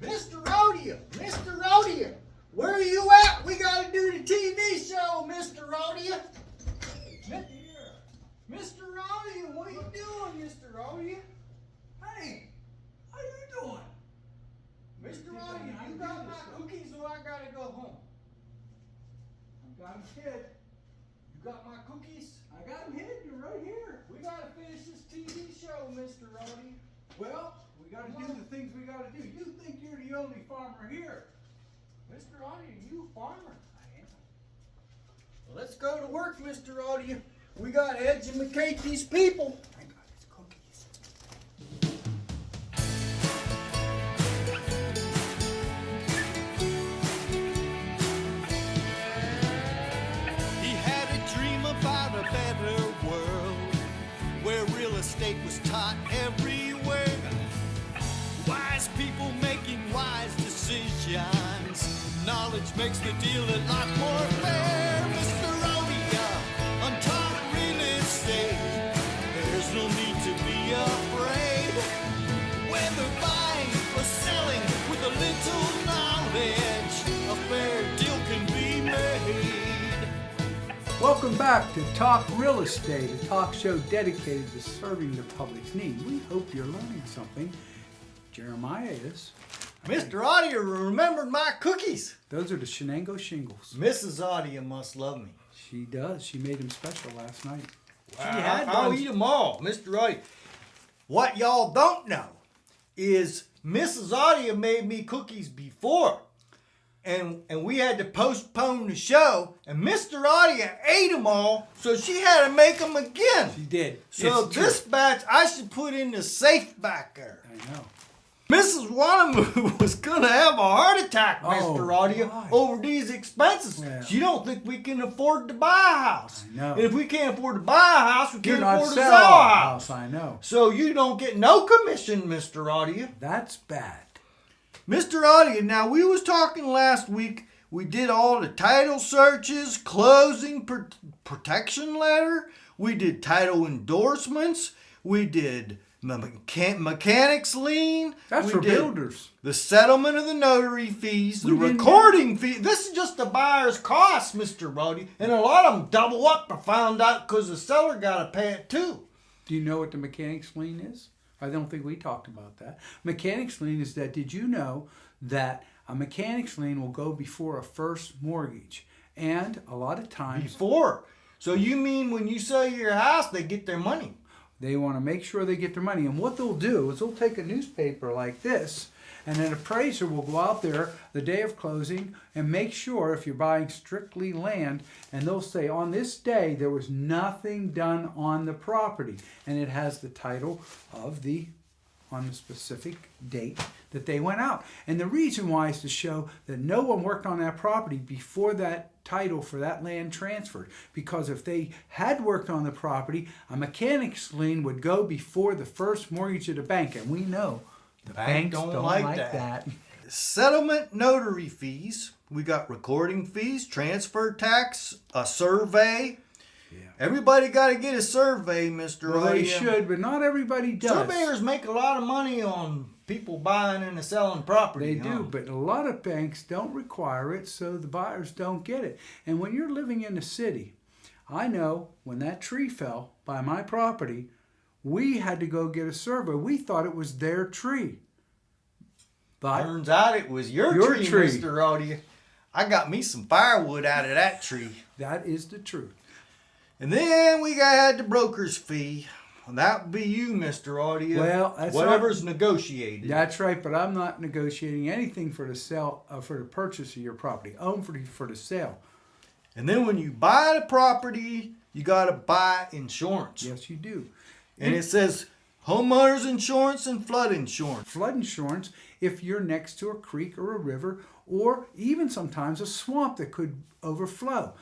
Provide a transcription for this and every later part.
Mr. Rodeo, where are you at? We gotta do the TV show, Mr. Rodeo. Mr. Rodeo, what are you doing, Mr. Rodeo? Hey, how you doing? Mr. Rodeo, you got my cookies or I gotta go home? I got them hid. You got my cookies? I got them hid. You're right here. We gotta finish this TV show, Mr. Rodeo. Well, we got to do the things we got to do. You think you're the only farmer here? Mr. Rodeo, you a farmer? I am. Well, let's go to work, Mr. Rodeo. We gotta educate these people. I got his cookies. He had a dream about a better world where real estate was taught everywhere. Wise people making wise decisions. Knowledge makes the deal a lot more fair. Mr. Rodeo, untaught real estate. There's no need to be afraid. Whether buying or selling with a little knowledge, a fair deal can be made. Welcome back to Talk Real Estate, a talk show dedicated to serving the public's need. We hope you're learning something. Jeremiah is. Mr. Rodeo remembered my cookies. Those are the Shenango shingles. Mrs. Rodeo must love me. She does. She made them special last night. I'll eat them all, Mr. Rodeo. What y'all don't know is Mrs. Rodeo made me cookies before. And we had to postpone the show. And Mr. Rodeo ate them all, so she had to make them again. She did. So It's this true. batch I should put in the safe back there. I know. Mrs. Wanamu was gonna have a heart attack, Oh, Mr. Rodeo, why? over these expenses. Yeah. She don't think we can afford to buy a house. I know. And if we can't afford to buy a house, we You're can't not afford to selling sell a a house. house. I know. So you don't get no commission, Mr. Rodeo. That's bad. Mr. Rodeo, now we was talking last week. We did all the title searches, closing protection letter. We did title endorsements. We did mechanics lien. That's We for did builders. the settlement of the notary fees, the We didn't recording fee. This is just the buyer's cost, Mr. Rodeo. And a lot of them double up. I found out because the seller got to pay it too. Do you know what the mechanics lien is? I don't think we talked about that. Mechanics lien is that, did you know that a mechanics lien will go before a first mortgage? And a lot of times Before. So you mean when you sell your house, they get their money? they want to make sure they get their money. And what they'll do is they'll take a newspaper like this, and an appraiser will go out there the day of closing and make sure, if you're buying strictly land, and they'll say on this day there was nothing done on the property, and it has the title of on the specific date that they went out. And the reason why is to show that no one worked on that property before that title for that land transferred. Because if they had worked on the property, a mechanics lien would go before the first mortgage of the bank. And we know the banks don't like that. Settlement notary fees. We got recording fees, transfer tax, a survey. Yeah. Everybody got to get a survey, Mr. Well, they Rodeo. should, but not everybody does. Surveyors make a lot of money on people buying and selling property. They do, but a lot of banks don't require it, so the buyers don't get it. And when you're living in the city, I know when that tree fell by my property, we had to go get a survey. We thought it was their tree. But Turns out it was your tree, Mr. Rodeo. I got me some firewood out of that tree. that is the truth. And then we had the broker's fee. That would be you, Mr. Rodeo. Well, that's whatever's negotiated. That's right, but I'm not negotiating anything for the sale, for the purchase of your property. Own for the sale. And then when you buy the property, you got to buy insurance. Yes, you do. And it says homeowners insurance and flood insurance. Flood insurance if you're next to a creek or a river, or even sometimes a swamp that could overflow.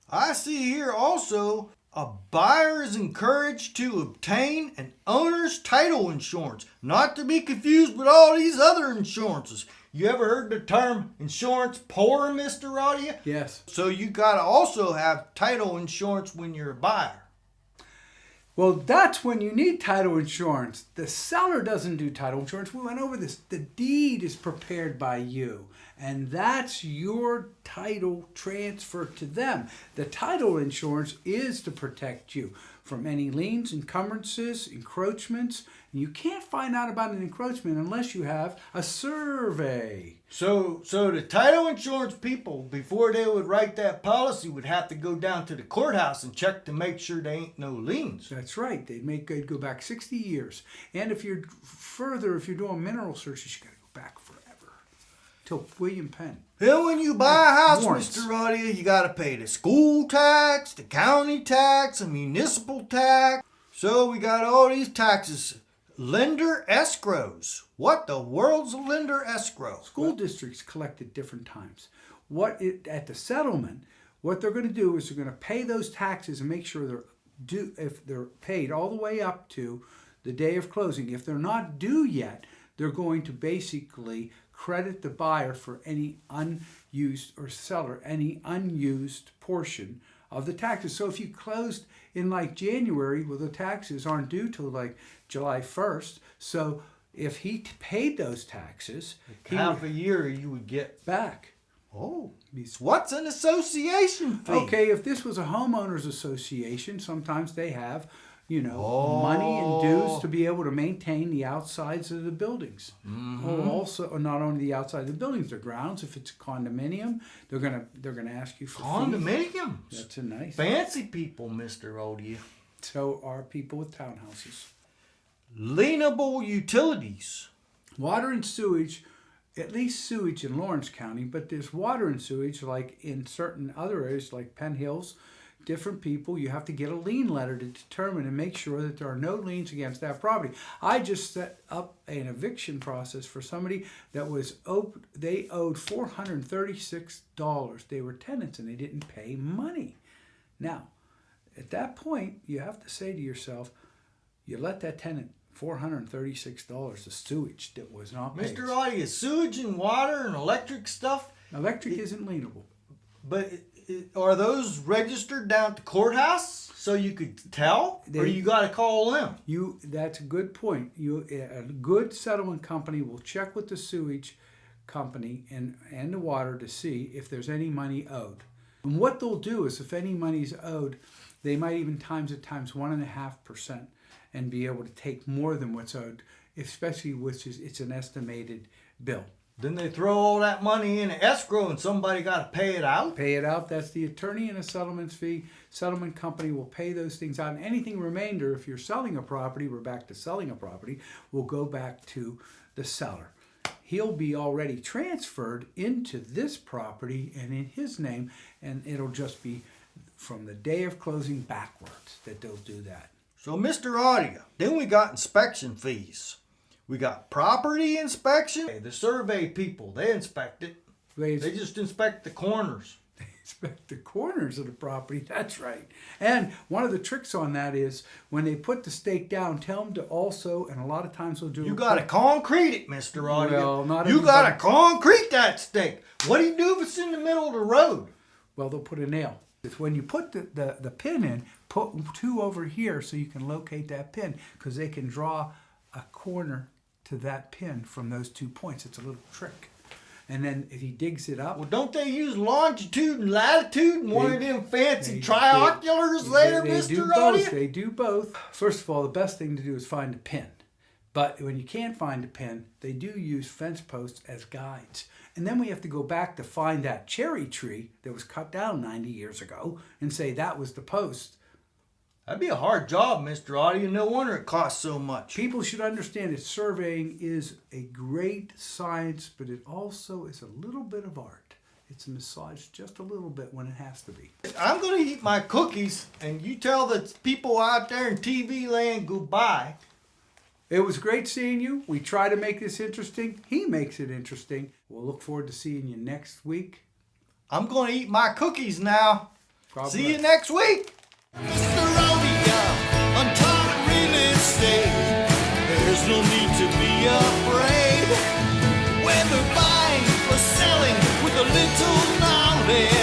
I see here also a buyer is encouraged to obtain an owner's title insurance, not to be confused with all these other insurances. You ever heard the term insurance poor, Mr. Rodeo? Yes. So you got to also have title insurance when you're a buyer. Well, that's when you need title insurance. The seller doesn't do title insurance. We went over this. The deed is prepared by you, and that's your title transfer to them. The title insurance is to protect you from any liens, encumbrances, encroachments. And you can't find out about an encroachment unless you have a survey. So the title insurance people, before they would write that policy, would have to go down to the courthouse and check to make sure there ain't no liens. That's right. They'd go back 60 years. And if you're doing mineral searches, you got to go back forever. Till William Penn. Then when you buy a house, Warrants. Mr. Audio, you got to pay the school tax, the county tax, the municipal tax. So we got all these taxes. Lender escrows. What the world's a lender escrow? School districts collect at different times. At the settlement, what they're going to do is they're going to pay those taxes and make sure they're due. If they're paid all the way up to the day of closing, if they're not due yet, they're going to basically credit the buyer for any unused, or seller any unused portion of the taxes. So if you closed in like January, well, the taxes aren't due till like July 1st. So if he paid those taxes, Half a year you would get. back. Oh, what's an association fee? Okay, if this was a homeowners association, sometimes they have, money and dues to be able to maintain the outsides of the buildings. Mm-hmm. Also, not only the outside of the buildings, the grounds. If it's a condominium, they're gonna ask you for condominiums. Fees. That's a nice fancy people, Mr. Odia. So are people with townhouses. Lienable utilities. Water and sewage, at least sewage in Lawrence County, but there's water and sewage like in certain other areas like Penn Hills. Different people, you have to get a lien letter to determine and make sure that there are no liens against that property. I just set up an eviction process for somebody that they owed $436. They were tenants and they didn't pay money. Now, at that point, you have to say to yourself, you let that tenant $436 of sewage that was not paid. Mr. Audia, sewage and water and electric stuff? Electric isn't lienable. But are those registered down at the courthouse so you could tell? Or you got to call them? That's a good point. A good settlement company will check with the sewage company and the water to see if there's any money owed. And what they'll do is if any money's owed, they might even times 1.5% and be able to take more than what's owed, especially it's an estimated bill. Then they throw all that money in escrow and somebody got to pay it out? Pay it out. That's the attorney and a settlement fee. Settlement company will pay those things out. And anything remainder, if you're selling a property, we're back to selling a property, will go back to the seller. He'll be already transferred into this property and in his name, and it'll just be from the day of closing backwards that they'll do that. So, Mr. Audia, then we got inspection fees. We got property inspection. The survey people, they inspect it. They just inspect the corners. They inspect the corners of the property. That's right. And one of the tricks on that is when they put the stake down, tell them to also, and a lot of times they'll do. You got to concrete it, Mr. Audia. Well, not you got to concrete that stake. What do you do if it's in the middle of the road? Well, they'll put a nail. It's when you put the pin in, put two over here so you can locate that pin, because they can draw a corner to that pin from those 2 points. It's a little trick. And then if he digs it up. Well, don't they use longitude and latitude and one of them fancy trioculars there, Mr. Audia? They do both. First of all, the best thing to do is find a pin. But when you can't find a pin, they do use fence posts as guides. And then we have to go back to find that cherry tree that was cut down 90 years ago and say that was the post. That'd be a hard job, Mr. Audia. No wonder it costs so much. People should understand that surveying is a great science, but it also is a little bit of art. It's massaged just a little bit when it has to be. I'm going to eat my cookies, and you tell the people out there in TV land goodbye. It was great seeing you. We try to make this interesting. He makes it interesting. We'll look forward to seeing you next week. I'm going to eat my cookies now. See you next week. Mr. Audia, untaught real estate. There's no need to be afraid. Whether buying or selling with a little knowledge.